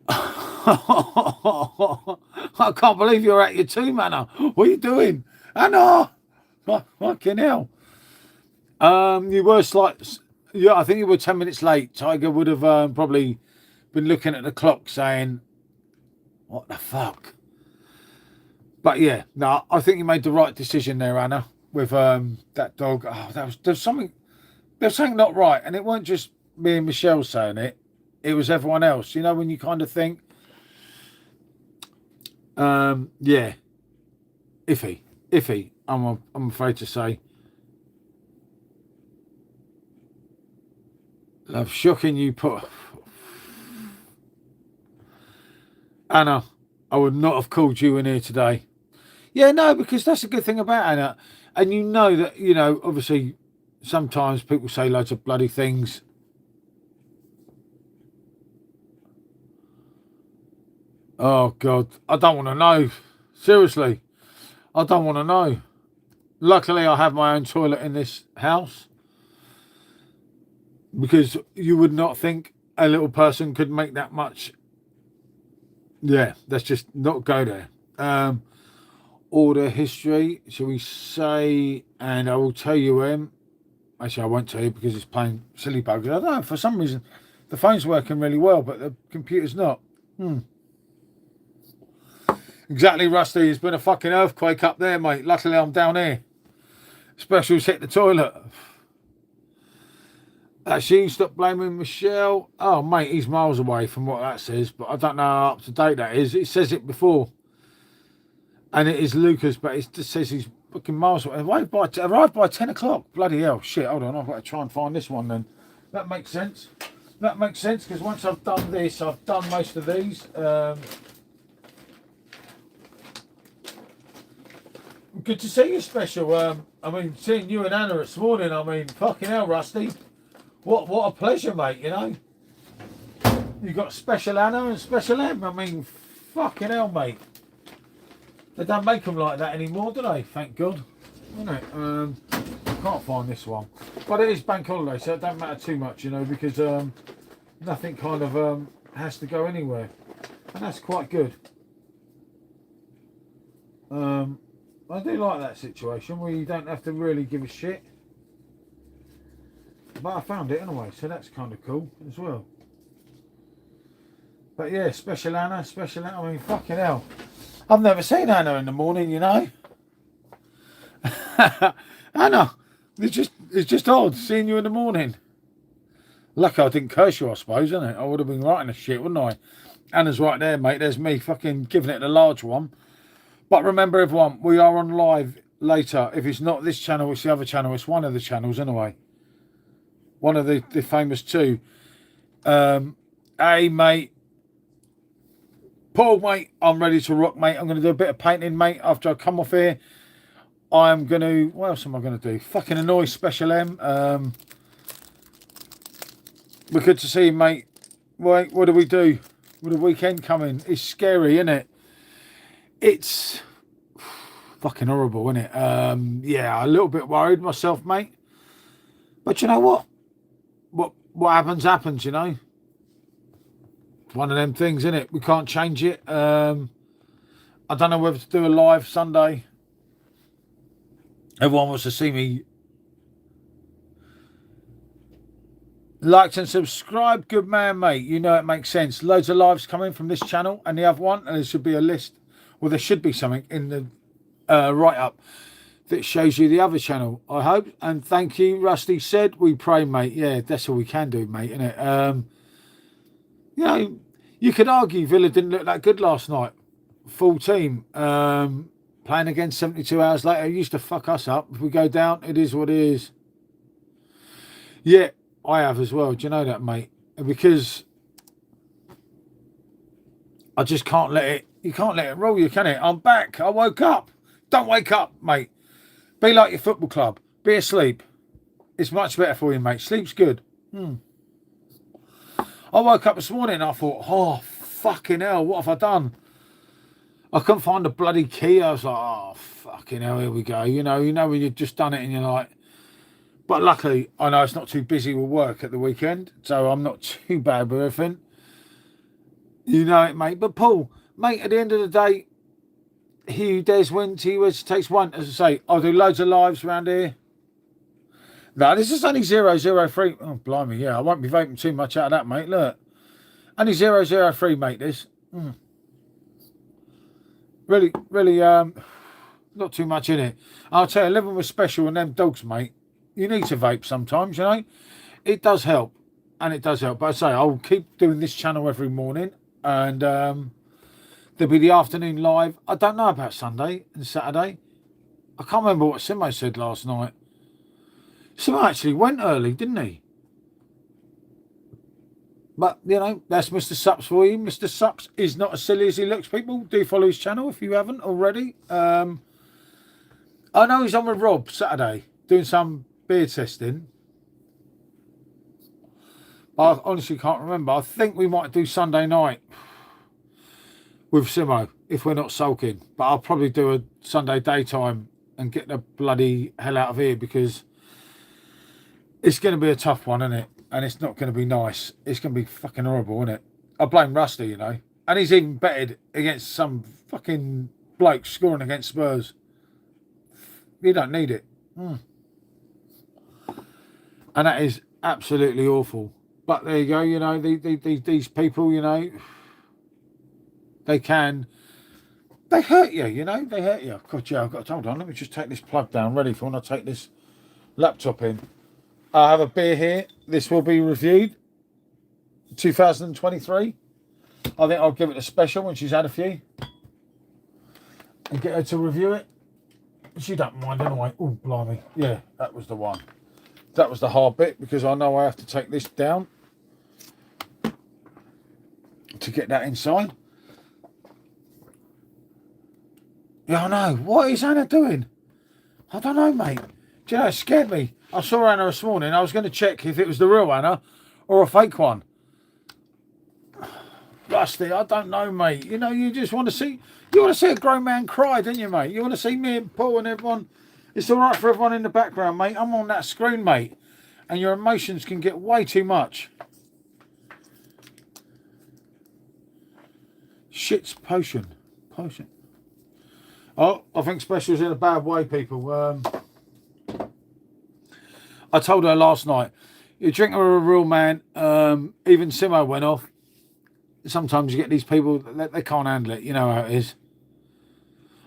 I can't believe you're at your tomb, Anna. What are you doing? Anna! Fucking hell. You were yeah, I think you were 10 minutes late. Tiger would have probably been looking at the clock saying, what the fuck? But yeah, no, I think you made the right decision there, Anna, with that dog. Oh, there's something not right, and it weren't just me and Michelle saying it. It was everyone else. You know, when you kind of think, yeah, iffy. I'm afraid to say. Love, shocking you put. Anna, I would not have called you in here today. Yeah, no, because that's a good thing about Anna. And you know that, you know, obviously sometimes people say loads of bloody things. Oh, God, I don't want to know. Seriously, I don't want to know. Luckily, I have my own toilet in this house. Because you would not think a little person could make that much. Yeah, let's just not go there. Order history, shall we say, and I will tell you when. Actually, I won't tell you because it's playing silly buggers. I don't know, for some reason, the phone's working really well, but the computer's not. Exactly, Rusty. It's been a fucking earthquake up there, mate. Luckily, I'm down here. Specials hit the toilet. She stop blaming Michelle. Oh, mate, he's miles away from what that says, but I don't know how up to date that is. It says it before. And it is Lucas, but it just says he's fucking miles away. Arrived by 10 o'clock. Bloody hell. Shit, hold on. I've got to try and find this one then. That makes sense. That makes sense because once I've done this, I've done most of these. Good to see you, Special. I mean, seeing you and Anna this morning, I mean, fucking hell, Rusty. What a pleasure, mate, you know. You got Special Anna and Special M. I mean, fucking hell, mate. They don't make them like that anymore, do they? Thank God. Isn't it? I can't find this one. But it is bank holiday, so it don't matter too much, you know, because nothing kind of has to go anywhere. And that's quite good. I do like that situation where you don't have to really give a shit. But I found it anyway, so that's kind of cool as well. But yeah, Special Anna, I mean, fucking hell. I've never seen Anna in the morning, you know. Anna, it's just odd seeing you in the morning. Lucky I didn't curse you, I suppose, isn't it? I would have been writing the shit, wouldn't I? Anna's right there, mate. There's me fucking giving it the large one. But remember, everyone, we are on live later. If it's not this channel, it's the other channel. It's one of the channels, anyway. One of the famous two. Hey, mate. Paul, mate, I'm ready to rock, mate. I'm going to do a bit of painting, mate. After I come off here, I'm going to... What else am I going to do? Fucking annoy Special M. We're good to see you, mate. Wait, what do we do? With the weekend coming? It's scary, isn't it? It's fucking horrible, isn't it? Yeah, a little bit worried myself, mate. But you know what? What happens, you know? It's one of them things, isn't it? We can't change it. I don't know whether to do a live Sunday. Everyone wants to see me. Liked and subscribe, good man, mate. You know it makes sense. Loads of lives coming from this channel and the other one, and there should be a list. Well, there should be something in the write-up that shows you the other channel, I hope. And thank you, Rusty said. We pray, mate. Yeah, that's all we can do, mate, innit? You know, you could argue Villa didn't look that good last night. Full team. Playing again 72 hours later. It used to fuck us up. If we go down, it is what it is. Yeah, I have as well. Do you know that, mate? Because I just can't let it... You can't let it roll you, can it? I'm back. I woke up. Don't wake up, mate. Be like your football club. Be asleep. It's much better for you, mate. Sleep's good. I woke up this morning and I thought, oh, fucking hell, what have I done? I couldn't find the bloody key. I was like, oh, fucking hell, here we go. You know when you've just done it and you're like... But luckily, I know it's not too busy with work at the weekend, so I'm not too bad with everything. You know it, mate. But Paul... Mate, at the end of the day, he who dares wins, he who takes one. As I say, I'll do loads of lives around here. No, this is only 003. Oh, blimey, yeah. I won't be vaping too much out of that, mate. Look. Only 003, mate, this. Really, not too much in it. I'll tell you, living with Special and them dogs, mate, you need to vape sometimes, you know. It does help. And it does help. But I say, I'll keep doing this channel every morning. And, there'll be the afternoon live. I don't know about Sunday and Saturday. I can't remember what Simo said last night. Simo actually went early, didn't he? But, you know, that's Mr. Sups for you. Mr. Sups is not as silly as he looks, people. Do follow his channel if you haven't already. I know he's on with Rob Saturday doing some beer testing. I honestly can't remember. I think we might do Sunday night with Simo, if we're not sulking. But I'll probably do a Sunday daytime and get the bloody hell out of here because it's going to be a tough one, isn't it? And it's not going to be nice. It's going to be fucking horrible, isn't it? I blame Rusty, you know. And he's even betted against some fucking bloke scoring against Spurs. You don't need it. And that is absolutely awful. But there you go, you know, these people, you know, they hurt you, you know, they hurt you. God, yeah, I've got to, hold on, let me just take this plug down, ready for when I take this laptop in. I have a beer here. This will be reviewed 2023. I think I'll give it a special when she's had a few and get her to review it. She don't mind anyway. Oh, blimey. Yeah, that was the one. That was the hard bit because I know I have to take this down to get that inside. Yeah, I know. What is Anna doing? I don't know, mate. Do you know, it scared me. I saw Anna this morning. I was going to check if it was the real Anna or a fake one. Rusty, I don't know, mate. You know, you just want to see... You want to see a grown man cry, don't you, mate? You want to see me and Paul and everyone. It's all right for everyone in the background, mate. I'm on that screen, mate. And your emotions can get way too much. Shit's potion. Potion. Oh, I think Special's in a bad way, people. I told her last night, you drink with a real man. Even Simo went off. Sometimes you get these people, they can't handle it. You know how it is.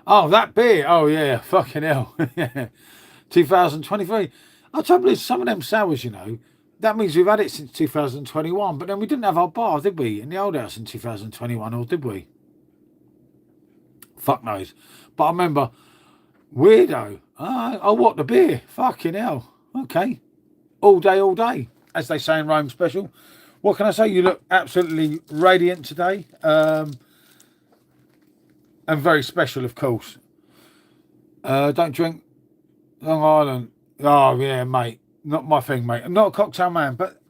Oh, that beer. Oh, yeah. Fucking hell. 2023. I'll tell you, some of them sours, you know, that means we've had it since 2021. But then we didn't have our bar, did we? In the old house in 2021, or did we? Fuck knows. But I remember, weirdo. Oh, what, the beer? Fucking hell. Okay. All day, as they say in Rome Special. What can I say? You look absolutely radiant today. And very special, of course. Don't drink Long Island. Oh, yeah, mate. Not my thing, mate. I'm not a cocktail man, but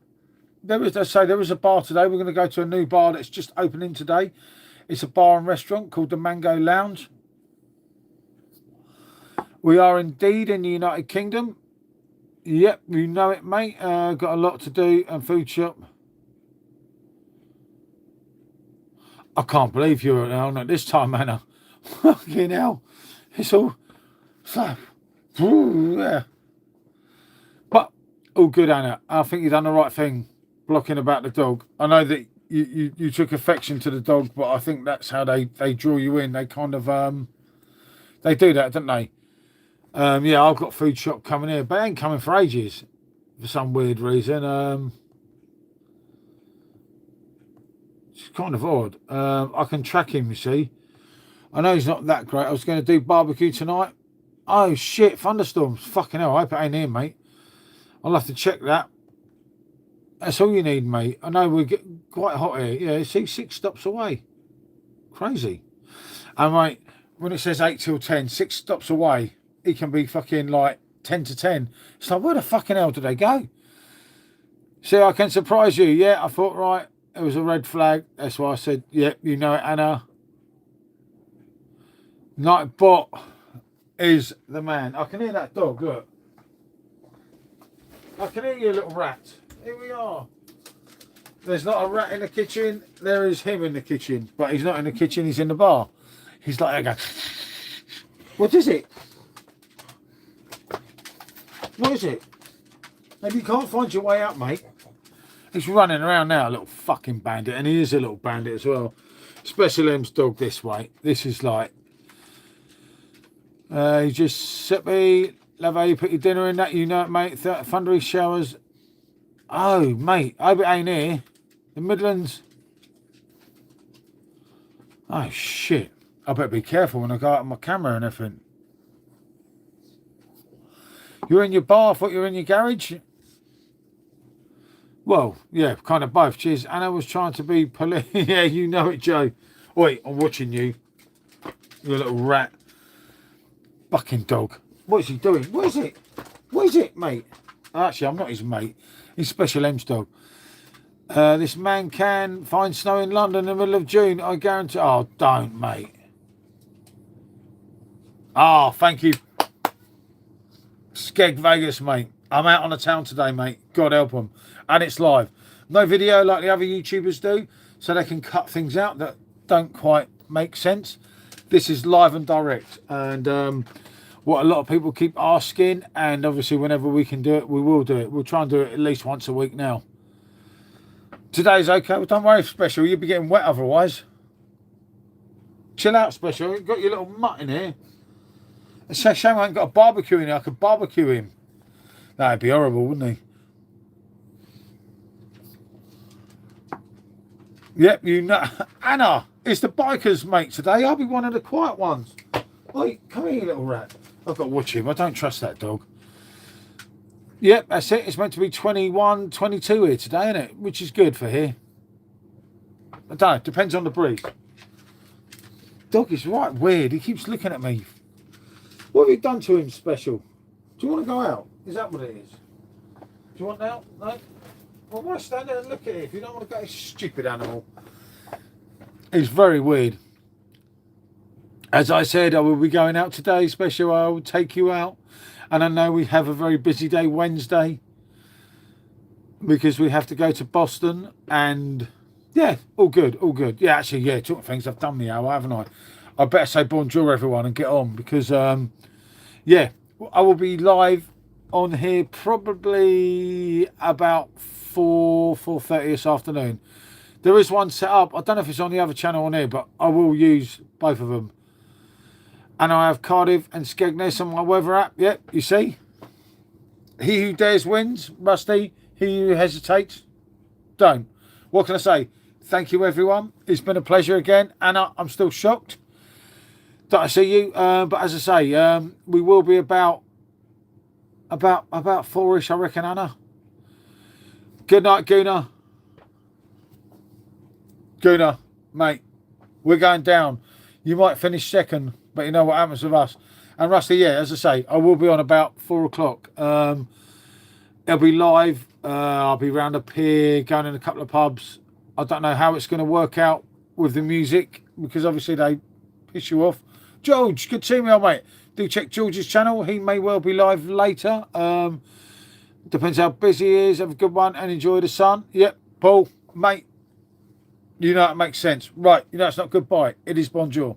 there is a bar today. We're going to go to a new bar that's just opening today. It's a bar and restaurant called the Mango Lounge. We are indeed in the United Kingdom. Yep, you know it, mate. Got a lot to do and food shop. I can't believe you're on at this time, Anna. Fucking hell. It's all so, yeah. But all good, Anna. I think you've done the right thing blocking about the dog. I know that you took affection to the dog, but I think that's how they draw you in. They kind of they do that, don't they? Yeah, I've got food shop coming here, but it ain't coming for ages for some weird reason. It's kind of odd. I can track him, you see. I know he's not that great. I was going to do barbecue tonight. Oh, shit, thunderstorms. Fucking hell, I hope it ain't here, mate. I'll have to check that. That's all you need, mate. I know we get quite hot here. Yeah, see, 6 stops away. Crazy. And, mate, when it says 8 till 10, 6 stops away, it can be fucking like 10 to 10. It's like, where the fucking hell did they go? See, I can surprise you. Yeah, I thought, right, it was a red flag. That's why I said, yep, you know it, Anna. Nightbot is the man. I can hear that dog, look. I can hear you, little rat. Here we are. There's not a rat in the kitchen. There is him in the kitchen. But he's not in the kitchen, he's in the bar. He's like, I go, what is it? What is it? If you can't find your way out, mate. He's running around now, a little fucking bandit. And he is a little bandit as well. Special M's dog this way. This is like, you just sit me, love how you put your dinner in that, you know it, mate. Thundery showers. Oh, mate, I hope it ain't here. The Midlands. Oh, shit. I better be careful when I go out on my camera and everything. You're in your bar, I thought you were in your garage. Well, yeah, kind of both. Cheers. Anna was trying to be yeah, you know it, Joe. Wait, I'm watching you. You little rat. Fucking dog. What is he doing? What is it? What is it, mate? Actually, I'm not his mate. He's Special M's dog. This man can find snow in London in the middle of June. I guarantee. Oh, don't, mate. Oh, thank you. skegvegas, mate. I'm out on the town today, mate. God help them. And it's live. No video like the other YouTubers do, so they can cut things out that don't quite make sense. This is live and direct. And what a lot of people keep asking, and obviously whenever we can do it, we will do it. We'll try and do it at least once a week now. Today's okay. Well, don't worry, Special. You'll be getting wet otherwise. Chill out, Special. You've got your little mutt in here. It's a shame I ain't got a barbecue in here. I could barbecue him. That'd be horrible, wouldn't he? Yep, you know. Anna, it's the biker's mate today. I'll be one of the quiet ones. Wait, come here, you little rat. I've got to watch him. I don't trust that dog. Yep, that's it. It's meant to be 21, 22 here today, isn't it? Which is good for here. I don't know. Depends on the breed. Dog is right weird. He keeps looking at me. What have you done to him, Special? Do you want to go out? Is that what it is? Do you want out? No? Well, why stand there and look at it if you don't want to go? Stupid animal. It's very weird. As I said, I will be going out today, Special. I will take you out. And I know we have a very busy day Wednesday because we have to go to Boston. And yeah, all good, all good. Yeah, actually, yeah, talking things, I've done the hour, haven't I? I better say bonjour, everyone, and get on because, yeah, I will be live on here probably about 4:30 this afternoon. There is one set up. I don't know if it's on the other channel on here, but I will use both of them. And I have Cardiff and Skegness on my weather app. Yep, you see. He who dares wins, Rusty. He who hesitates, don't. What can I say? Thank you, everyone. It's been a pleasure again. Anna, I'm still shocked that I see you. But as I say, we will be about 4-ish, I reckon, Anna. Good night, Guna. Guna, mate, we're going down. You might finish second, but you know what happens with us. And Rusty, yeah, as I say, I will be on about 4 o'clock. It'll be live. I'll be round the pier, going in a couple of pubs. I don't know how it's going to work out with the music because obviously they piss you off. George, good to see me, old mate. Do check George's channel. He may well be live later. Depends how busy he is. Have a good one and enjoy the sun. Yep, Paul, mate. You know it makes sense. Right, you know it's not goodbye. It is bonjour.